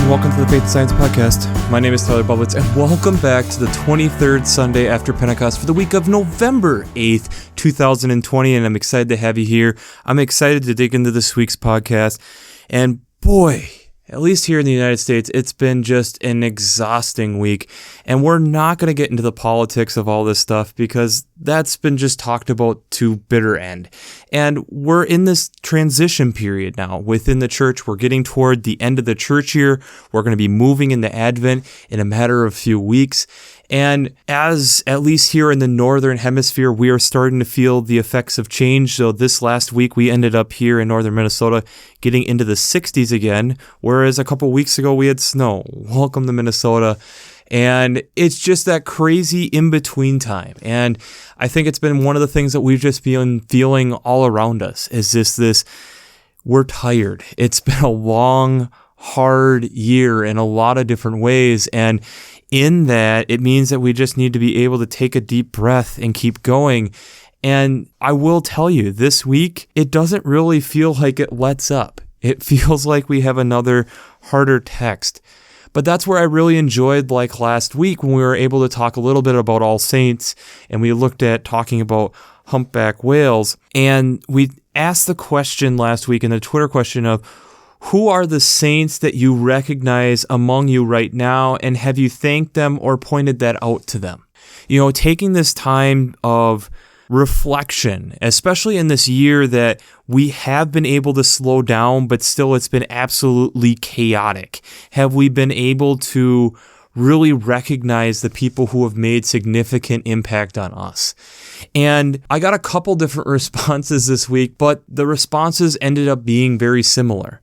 and welcome to the Faith and Science Podcast. My name is Tyler Bublitz, and welcome back to the 23rd Sunday after Pentecost for the week of November 8th, 2020, and I'm excited to have you here. I'm excited to dig into this week's podcast, and boy, at least here in the United States, it's been just an exhausting week, and we're not going to get into the politics of all this stuff because that's been just talked about to bitter end. And we're in this transition period now within the church. We're getting toward the end of the church year. We're going to be moving into Advent in a matter of a few weeks. And as at least here in the Northern Hemisphere, we are starting to feel the effects of change. So this last week, we ended up here in northern Minnesota getting into the 60s again, whereas a couple weeks ago, we had snow. Welcome to Minnesota. And it's just that crazy in-between time. And I think it's been one of the things that we've just been feeling all around us is this we're tired. It's been a long, hard year in a lot of different ways. And in that, it means that we just need to be able to take a deep breath and keep going. And I will tell you, this week, it doesn't really feel like it lets up. It feels like we have another harder text. But that's where I really enjoyed like last week when we were able to talk a little bit about All Saints and we looked at talking about humpback whales. And we asked the question last week in the Twitter question of, who are the saints that you recognize among you right now, and have you thanked them or pointed that out to them? You know, taking this time of reflection, especially in this year that we have been able to slow down, but still it's been absolutely chaotic. Have we been able to really recognize the people who have made significant impact on us? And I got a couple different responses this week, but the responses ended up being very similar.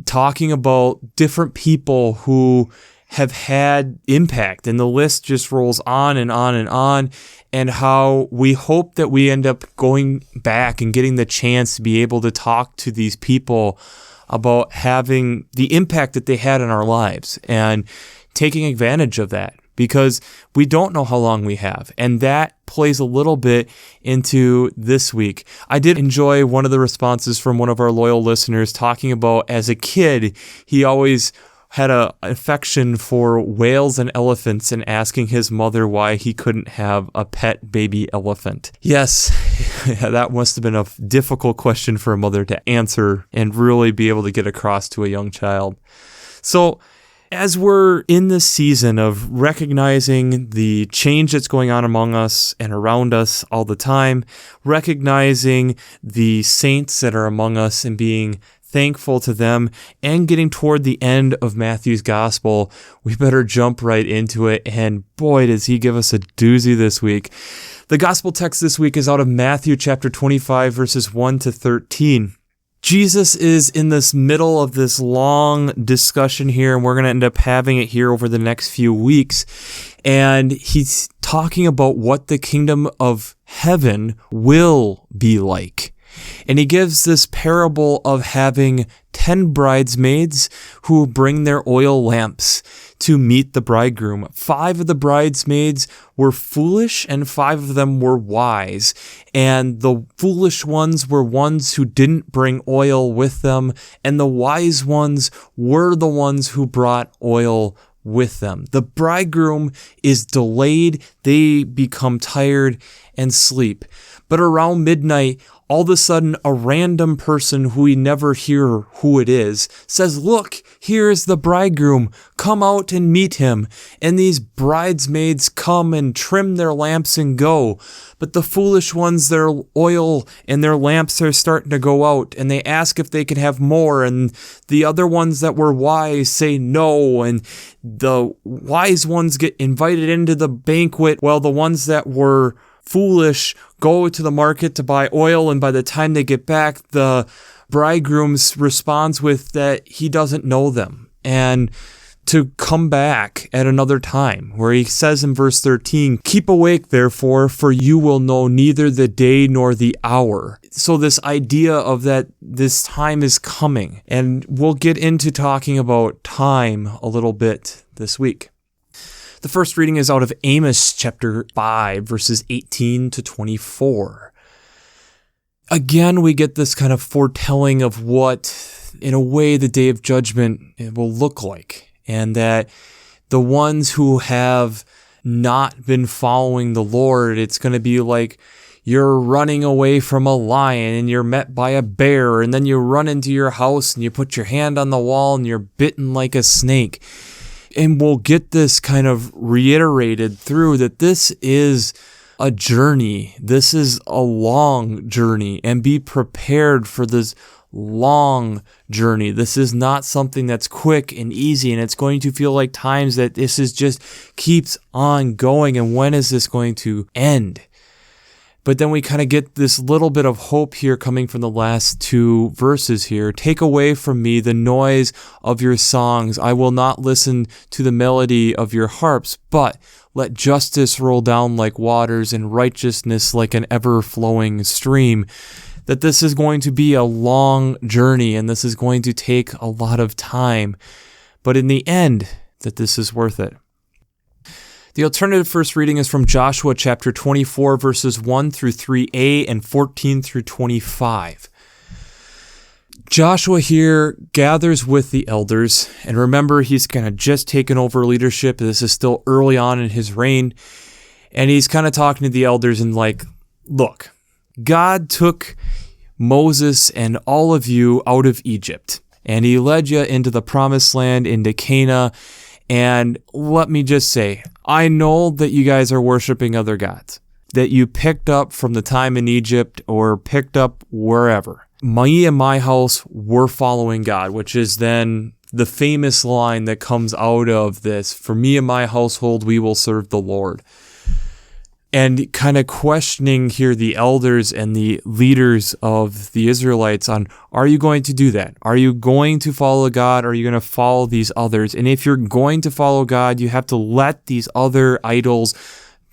Talking about different people who have had impact, and the list just rolls on and on and on, and how we hope that we end up going back and getting the chance to be able to talk to these people about having the impact that they had in our lives and taking advantage of that, because we don't know how long we have. And that plays a little bit into this week. I did enjoy one of the responses from one of our loyal listeners talking about as a kid, he always had an affection for whales and elephants and asking his mother why he couldn't have a pet baby elephant. Yes, that must have been a difficult question for a mother to answer and really be able to get across to a young child. So, as we're in this season of recognizing the change that's going on among us and around us all the time, recognizing the saints that are among us and being thankful to them, and getting toward the end of Matthew's gospel, we better jump right into it. And boy, does he give us a doozy this week. The gospel text this week is out of Matthew chapter 25, verses 1 to 13. Jesus is in this middle of this long discussion here, and we're going to end up having it here over the next few weeks. And he's talking about what the kingdom of heaven will be like. And he gives this parable of having 10 bridesmaids who bring their oil lamps to meet the bridegroom. 5 of the bridesmaids were foolish and 5 of them were wise. And the foolish ones were ones who didn't bring oil with them, and the wise ones were the ones who brought oil with them. The bridegroom is delayed, they become tired and sleep. But around midnight, all of a sudden, a random person who we never hear who it is says, "Look, here's the bridegroom. Come out and meet him." And these bridesmaids come and trim their lamps and go. But the foolish ones, their oil and their lamps are starting to go out, and they ask if they can have more. And the other ones that were wise say no. And the wise ones get invited into the banquet, while the ones that were foolish go to the market to buy oil, and by the time they get back, the bridegroom responds with that he doesn't know them and to come back at another time, where he says in verse 13, "Keep awake, therefore, for you will know neither the day nor the hour." So this idea of that this time is coming, and we'll get into talking about time a little bit this week. The first reading is out of Amos chapter 5, verses 18 to 24. Again, we get this kind of foretelling of what, in a way, the day of judgment will look like. and that the ones who have not been following the Lord, it's going to be like you're running away from a lion and you're met by a bear, and then you run into your house and you put your hand on the wall and you're bitten like a snake. And we'll get this kind of reiterated through that this is a journey. This is a long journey, and be prepared for this long journey. This is not something that's quick and easy, and it's going to feel like times that this is just keeps on going, and when is this going to end? But then we kind of get this little bit of hope here coming from the last two verses here. Take away from me the noise of your songs. I will not listen to the melody of your harps, but let justice roll down like waters and righteousness like an ever-flowing stream. That this is going to be a long journey, and this is going to take a lot of time. But in the end, that this is worth it. The alternative first reading is from Joshua chapter 24, verses 1 through 3a and 14 through 25. Joshua here gathers with the elders, and remember, he's kind of just taken over leadership. This is still early on in his reign, and he's kind of talking to the elders and like, look, God took Moses and all of you out of Egypt, and he led you into the promised land, into Canaan. And let me just say, I know that you guys are worshiping other gods that you picked up from the time in Egypt or picked up wherever. Me and my house, we're following God, which is then the famous line that comes out of this. For me and my household, we will serve the Lord. And kind of questioning here the elders and the leaders of the Israelites on, are you going to do that? Are you going to follow God? Or are you going to follow these others? And if you're going to follow God, you have to let these other idols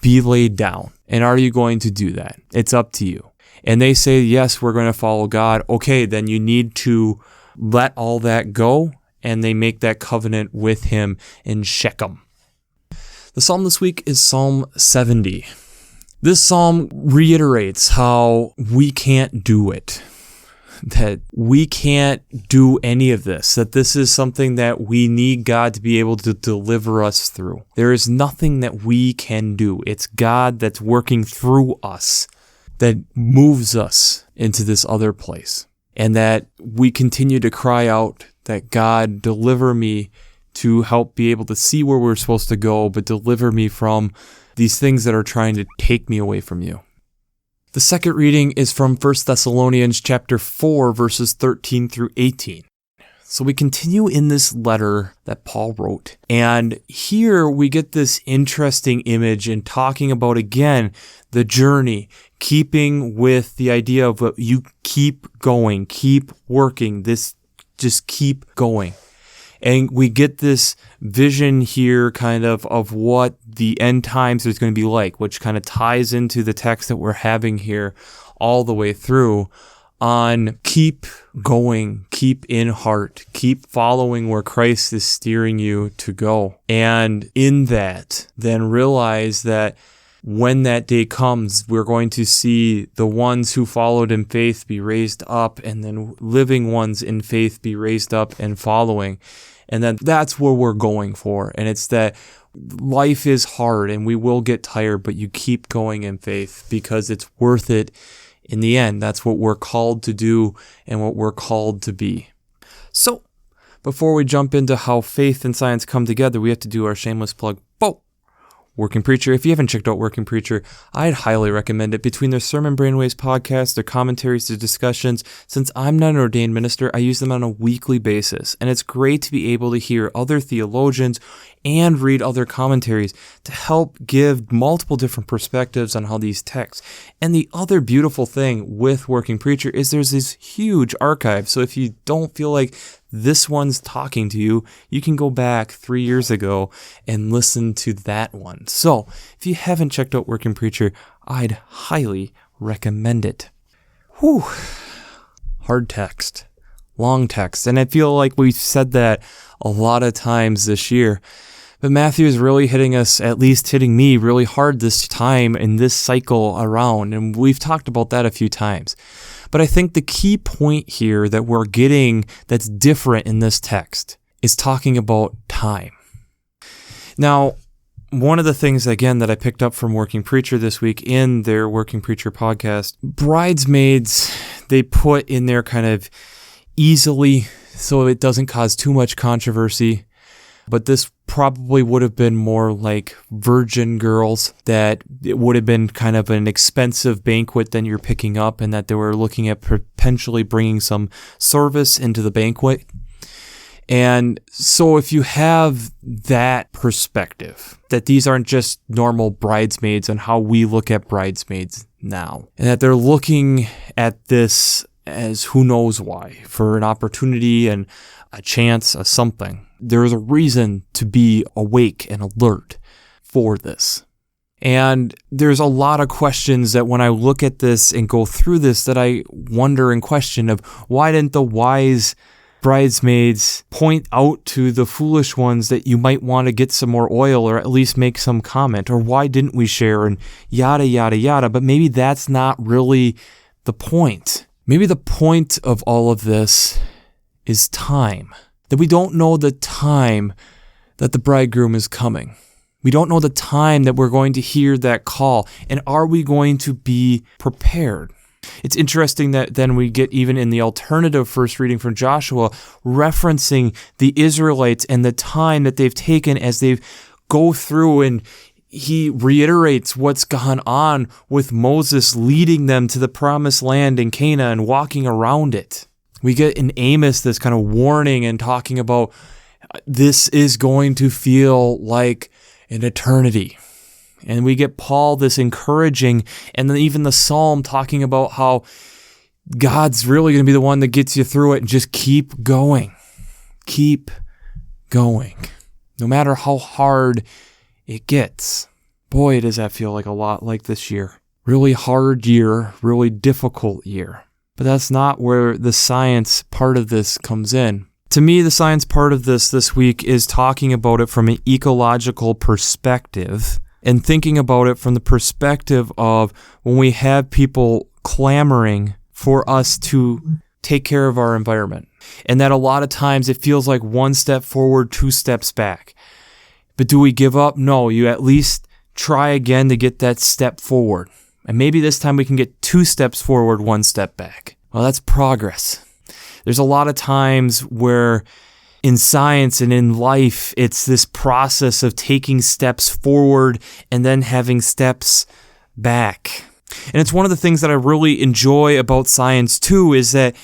be laid down. And are you going to do that? It's up to you. And they say, yes, we're going to follow God. Okay, then you need to let all that go. And they make that covenant with him in Shechem. The psalm this week is Psalm 70. This psalm reiterates how we can't do it, that we can't do any of this, that this is something that we need God to be able to deliver us through. There is nothing that we can do. It's God that's working through us that moves us into this other place, and that we continue to cry out that God deliver me to help be able to see where we're supposed to go, but deliver me from these things that are trying to take me away from you. The second reading is from 1 Thessalonians chapter 4, verses 13 through 18. So we continue in this letter that Paul wrote. And here we get this interesting image in talking about, again, the journey, keeping with the idea of what you keep going, keep working, this just keep going. And we get this vision here kind of what the end times is going to be like, which kind of ties into the text that we're having here all the way through on keep going, keep in heart, keep following where Christ is steering you to go. And in that, then realize that when that day comes, we're going to see the ones who followed in faith be raised up, and then living ones in faith be raised up and following. And then that's where we're going for. And it's that life is hard and we will get tired, but you keep going in faith because it's worth it in the end. That's what we're called to do and what we're called to be. So, before we jump into how faith and science come together, we have to do our shameless plug. Working Preacher. If you haven't checked out Working Preacher, I'd highly recommend it. Between their Sermon Brainwaves podcast, their commentaries, their discussions, since I'm not an ordained minister, I use them on a weekly basis. And it's great to be able to hear other theologians and read other commentaries to help give multiple different perspectives on how these texts. And the other beautiful thing with Working Preacher is there's this huge archive. So if you don't feel like this one's talking to you, you can go back 3 years ago and listen to that one. So if you haven't checked out Working Preacher, I'd highly recommend it. Whew. Hard text. Long text. And I feel like we've said that a lot of times this year. But Matthew is really hitting us, at least hitting me really hard this time in this cycle around. And we've talked about that a few times. But I think the key point here that we're getting that's different in this text is talking about time. Now, one of the things, again, that I picked up from Working Preacher this week in their Working Preacher podcast, bridesmaids, they put in there kind of easily so it doesn't cause too much controversy. But this probably would have been more like virgin girls, that it would have been kind of an expensive banquet than you're picking up, and that they were looking at potentially bringing some service into the banquet. And so if you have that perspective, that these aren't just normal bridesmaids and how we look at bridesmaids now, and that they're looking at this as who knows why, for an opportunity and a chance of something. There is a reason to be awake and alert for this. And there's a lot of questions that when I look at this and go through this, that I wonder and question of, why didn't the wise bridesmaids point out to the foolish ones that you might want to get some more oil, or at least make some comment? Or why didn't we share, and yada, yada, yada. But maybe that's not really the point. Maybe the point of all of this is time. That we don't know the time that the bridegroom is coming. We don't know the time that we're going to hear that call. And are we going to be prepared? It's interesting that then we get, even in the alternative first reading from Joshua, referencing the Israelites and the time that they've taken as they've go through, and he reiterates what's gone on with Moses leading them to the promised land in Canaan and walking around it. We get in Amos this kind of warning and talking about this is going to feel like an eternity. And we get Paul this encouraging, and then even the Psalm talking about how God's really going to be the one that gets you through it, and just keep going. Keep going. No matter how hard it gets. Boy, does that feel like a lot like this year. Really hard year, really difficult year. But that's not where the science part of this comes in. To me, the science part of this week is talking about it from an ecological perspective, and thinking about it from the perspective of when we have people clamoring for us to take care of our environment. And that a lot of times it feels like one step forward, two steps back. But do we give up? No, you at least try again to get that step forward. And maybe this time we can get 2 steps forward, 1 step back. Well, that's progress. There's a lot of times where in science and in life, it's this process of taking steps forward and then having steps back. And it's one of the things that I really enjoy about science too, is that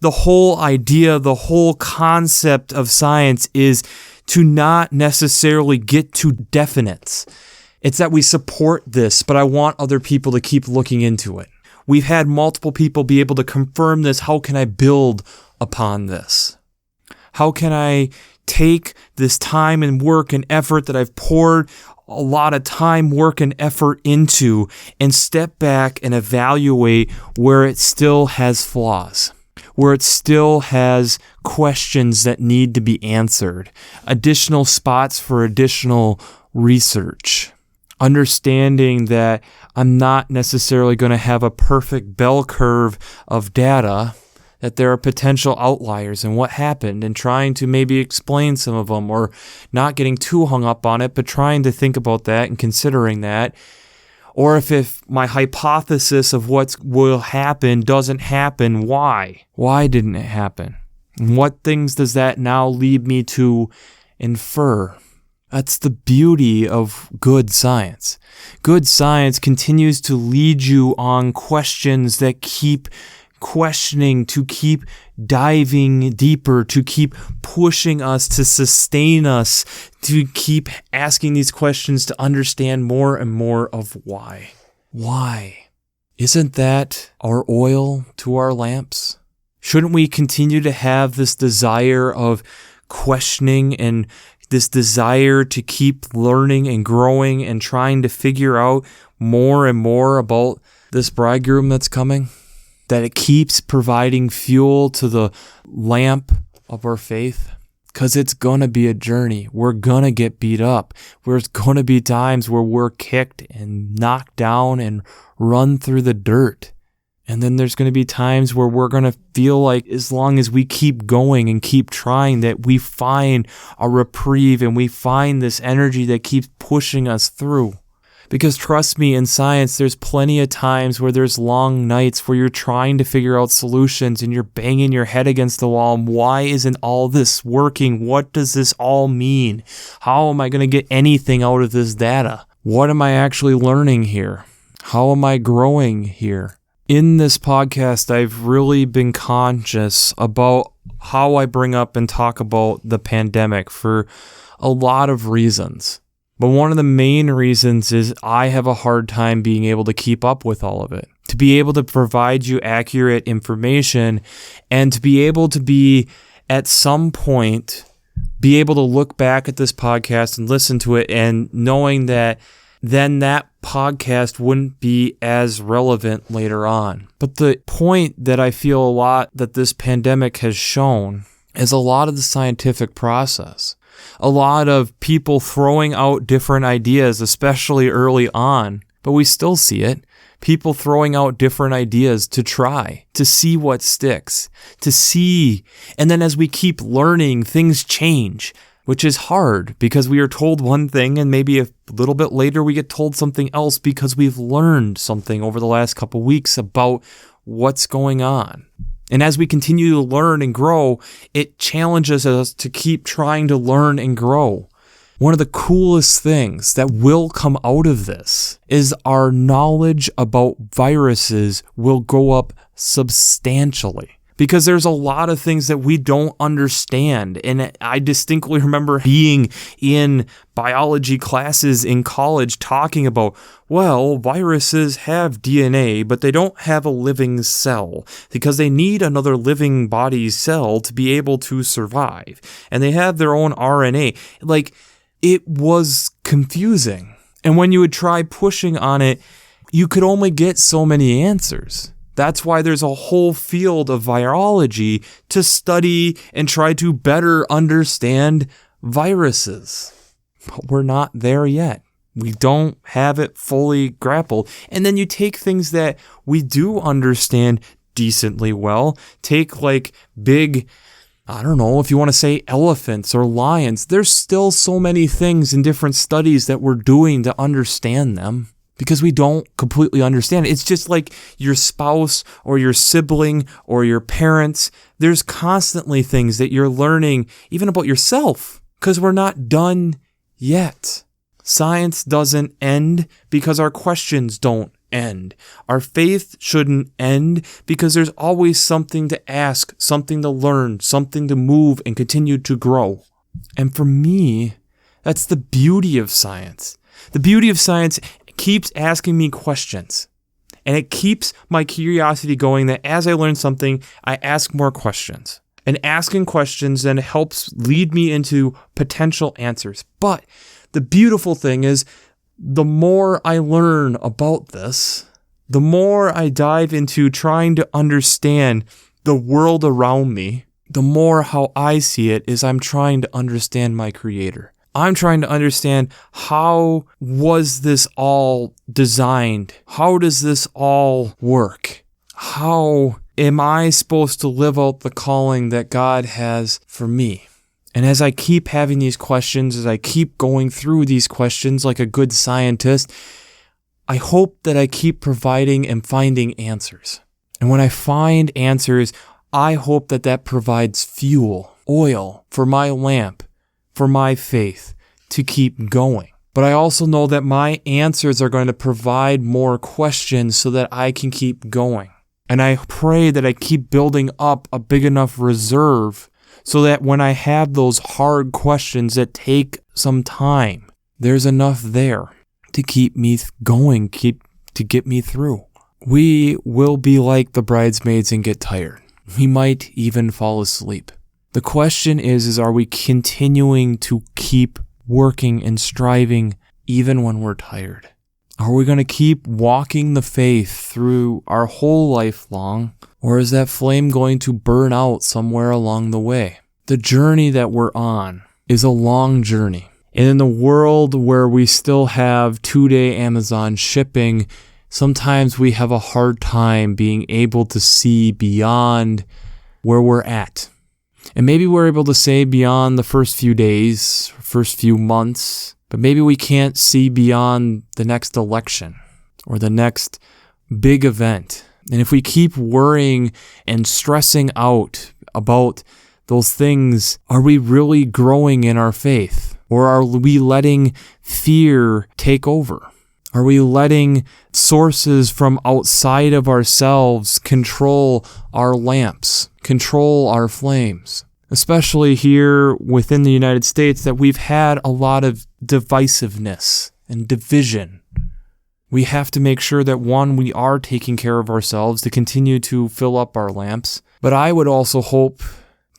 the whole idea, the whole concept of science is to not necessarily get to definites. It's that we support this, but I want other people to keep looking into it. We've had multiple people be able to confirm this. How can I build upon this? How can I take this time and work and effort that I've poured a lot of time, work, and effort into, and step back and evaluate where it still has flaws, where it still has questions that need to be answered, additional spots for additional research? Understanding that I'm not necessarily going to have a perfect bell curve of data, that there are potential outliers and what happened, and trying to maybe explain some of them, or not getting too hung up on it, but trying to think about that and considering that. Or if my hypothesis of what will happen doesn't happen, why? Why didn't it happen? And what things does that now lead me to infer? That's the beauty of good science. Good science continues to lead you on questions that keep questioning, to keep diving deeper, to keep pushing us, to sustain us, to keep asking these questions to understand more and more of why. Why? Isn't that our oil to our lamps? Shouldn't we continue to have this desire of questioning and this desire to keep learning and growing and trying to figure out more and more about this bridegroom that's coming? That it keeps providing fuel to the lamp of our faith? Because it's going to be a journey. We're going to get beat up. There's going to be times where we're kicked and knocked down and run through the dirt. And then there's going to be times where we're going to feel like as long as we keep going and keep trying that we find a reprieve and we find this energy that keeps pushing us through. Because trust me, in science, there's plenty of times where there's long nights where you're trying to figure out solutions and you're banging your head against the wall. And why isn't all this working? What does this all mean? How am I going to get anything out of this data? What am I actually learning here? How am I growing here? In this podcast, I've really been conscious about how I bring up and talk about the pandemic for a lot of reasons. But one of the main reasons is I have a hard time being able to keep up with all of it. To be able to provide you accurate information and to be able to be, at some point, be able to look back at this podcast and listen to it and knowing that then that podcast wouldn't be as relevant later on. But the point that I feel a lot that this pandemic has shown is a lot of the scientific process. A lot of people throwing out different ideas, especially early on, but we still see it. People throwing out different ideas to try, to see what sticks, to see. And then as we keep learning, things change, which is hard because we are told one thing and maybe a little bit later we get told something else because we've learned something over the last couple weeks about what's going on. And as we continue to learn and grow, it challenges us to keep trying to learn and grow. One of the coolest things that will come out of this is our knowledge about viruses will go up substantially. Because there's a lot of things that we don't understand. And I distinctly remember being in biology classes in college talking about, well, viruses have DNA, but they don't have a living cell because they need another living body cell to be able to survive. And they have their own RNA. Like, it was confusing. And when you would try pushing on it, you could only get so many answers. That's why there's a whole field of virology to study and try to better understand viruses. But we're not there yet. We don't have it fully grappled. And then you take things that we do understand decently well. Take like big, I don't know if you want to say elephants or lions. There's still so many things in different studies that we're doing to understand them. Because we don't completely understand it. It's just like your spouse or your sibling or your parents. There's constantly things that you're learning, even about yourself, because we're not done yet. Science doesn't end because our questions don't end. Our faith shouldn't end because there's always something to ask, something to learn, something to move and continue to grow. And for me, that's the beauty of science. The beauty of science keeps asking me questions. And it keeps my curiosity going that as I learn something, I ask more questions. And asking questions then helps lead me into potential answers. But the beautiful thing is, the more I learn about this, the more I dive into trying to understand the world around me, the more how I see it is I'm trying to understand my Creator. I'm trying to understand, how was this all designed? How does this all work? How am I supposed to live out the calling that God has for me? And as I keep having these questions, as I keep going through these questions like a good scientist, I hope that I keep providing and finding answers. And when I find answers, I hope that that provides fuel, oil for my lamp, for my faith to keep going. But I also know that my answers are going to provide more questions so that I can keep going. And I pray that I keep building up a big enough reserve so that when I have those hard questions that take some time, there's enough there to keep me going, to get me through. We will be like the bridesmaids and get tired. We might even fall asleep. The question is are we continuing to keep working and striving even when we're tired? Are we going to keep walking the faith through our whole life long, or is that flame going to burn out somewhere along the way? The journey that we're on is a long journey. And in the world where we still have 2-day Amazon shipping, sometimes we have a hard time being able to see beyond where we're at. And maybe we're able to say beyond the first few days, first few months, but maybe we can't see beyond the next election or the next big event. And if we keep worrying and stressing out about those things, are we really growing in our faith? Or are we letting fear take over? Are we letting sources from outside of ourselves control our lamps, control our flames? Especially here within the United States, that we've had a lot of divisiveness and division. We have to make sure that, one, we are taking care of ourselves to continue to fill up our lamps. But I would also hope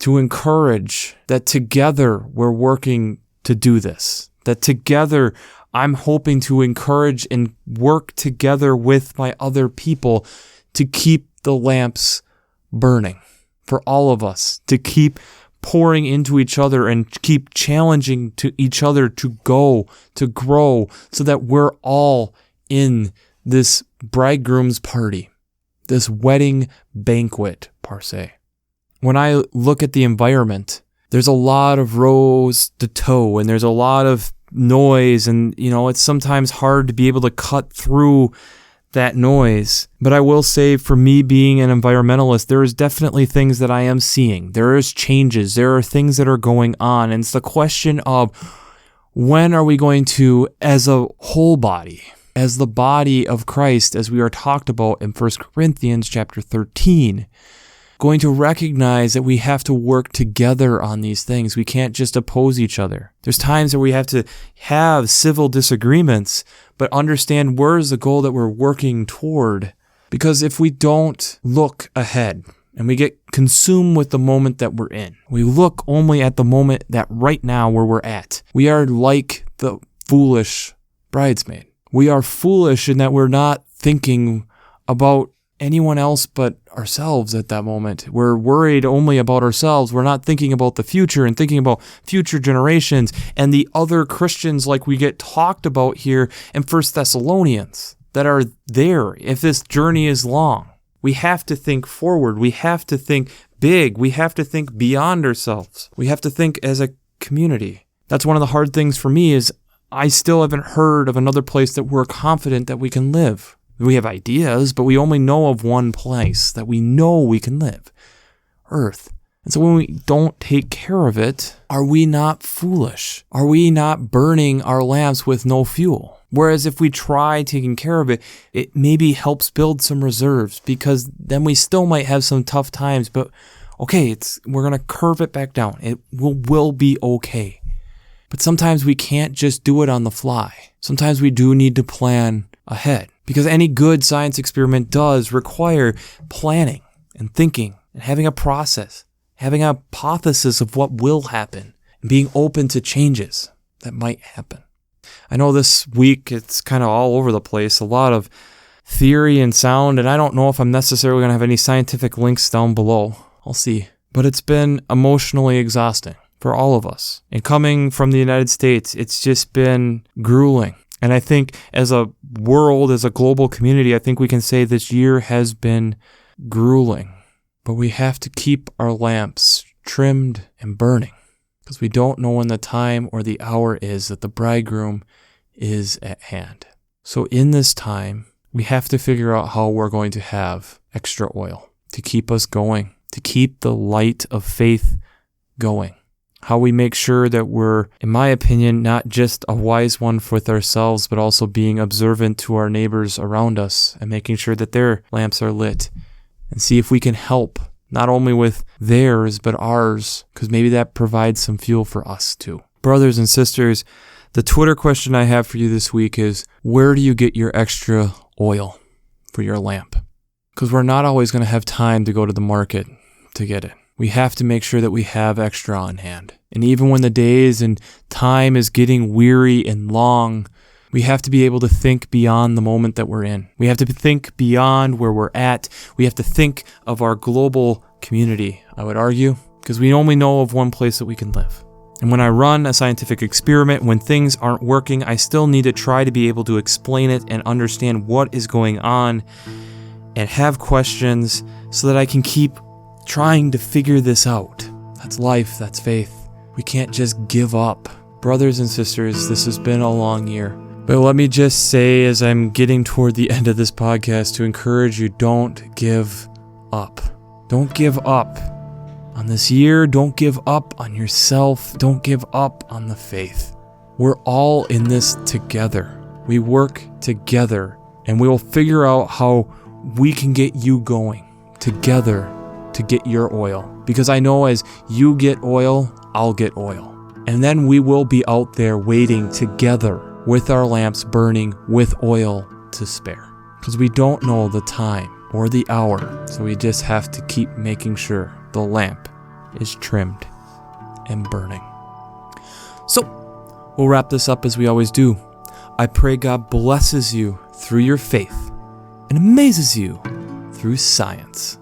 to encourage that together we're working to do this. That together I'm hoping to encourage and work together with my other people to keep the lamps burning. For all of us to keep pouring into each other and keep challenging to each other to go, to grow, so that we're all in this bridegroom's party, this wedding banquet, per se. When I look at the environment, there's a lot of rows to tow, and there's a lot of noise, and it's sometimes hard to be able to cut through that noise. But I will say, for me being an environmentalist, there is definitely things that I am seeing. There is changes. There are things that are going on. And it's the question of, when are we going to, as a whole body, as the body of Christ, as we are talked about in 1 Corinthians chapter 13, going to recognize that we have to work together on these things. We can't just oppose each other. There's times where we have to have civil disagreements, but understand where's the goal that we're working toward. Because if we don't look ahead and we get consumed with the moment that we're in, we look only at the moment that right now where we're at, we are like the foolish bridesmaid. We are foolish in that we're not thinking about anyone else but ourselves at that moment. We're worried only about ourselves. We're not thinking about the future and thinking about future generations and the other Christians like we get talked about here in 1 Thessalonians that are there if this journey is long. We have to think forward. We have to think big. We have to think beyond ourselves. We have to think as a community. That's one of the hard things for me is I still haven't heard of another place that we're confident that we can live. We have ideas, but we only know of one place that we know we can live, Earth. And so when we don't take care of it, are we not foolish? Are we not burning our lamps with no fuel? Whereas if we try taking care of it, it maybe helps build some reserves, because then we still might have some tough times, but okay, we're going to curve it back down. It will be okay. But sometimes we can't just do it on the fly. Sometimes we do need to plan ahead. Because any good science experiment does require planning and thinking and having a process, having a hypothesis of what will happen, and being open to changes that might happen. I know this week it's kind of all over the place, a lot of theory and sound, and I don't know if I'm necessarily going to have any scientific links down below. I'll see. But it's been emotionally exhausting for all of us. And coming from the United States, it's just been grueling. And I think as a world, as a global community, I think we can say this year has been grueling. But we have to keep our lamps trimmed and burning, because we don't know when the time or the hour is that the bridegroom is at hand. So in this time, we have to figure out how we're going to have extra oil to keep us going, to keep the light of faith going. How we make sure that we're, in my opinion, not just a wise one with ourselves, but also being observant to our neighbors around us and making sure that their lamps are lit, and see if we can help, not only with theirs, but ours, because maybe that provides some fuel for us too. Brothers and sisters, the Twitter question I have for you this week is, where do you get your extra oil for your lamp? Because we're not always going to have time to go to the market to get it. We have to make sure that we have extra on hand. And even when the days and time is getting weary and long, we have to be able to think beyond the moment that we're in. We have to think beyond where we're at. We have to think of our global community, I would argue, because we only know of one place that we can live. And when I run a scientific experiment, when things aren't working, I still need to try to be able to explain it and understand what is going on and have questions so that I can keep trying to figure this out. That's life, that's faith. We can't just give up. Brothers and sisters, this has been a long year. But let me just say, as I'm getting toward the end of this podcast, to encourage you, don't give up. Don't give up on this year. Don't give up on yourself. Don't give up on the faith. We're all in this together. We work together, and we will figure out how we can get you going together to get your oil. Because I know as you get oil, I'll get oil. And then we will be out there waiting together with our lamps burning with oil to spare. Because we don't know the time or the hour, so we just have to keep making sure the lamp is trimmed and burning. So, we'll wrap this up as we always do. I pray God blesses you through your faith and amazes you through science.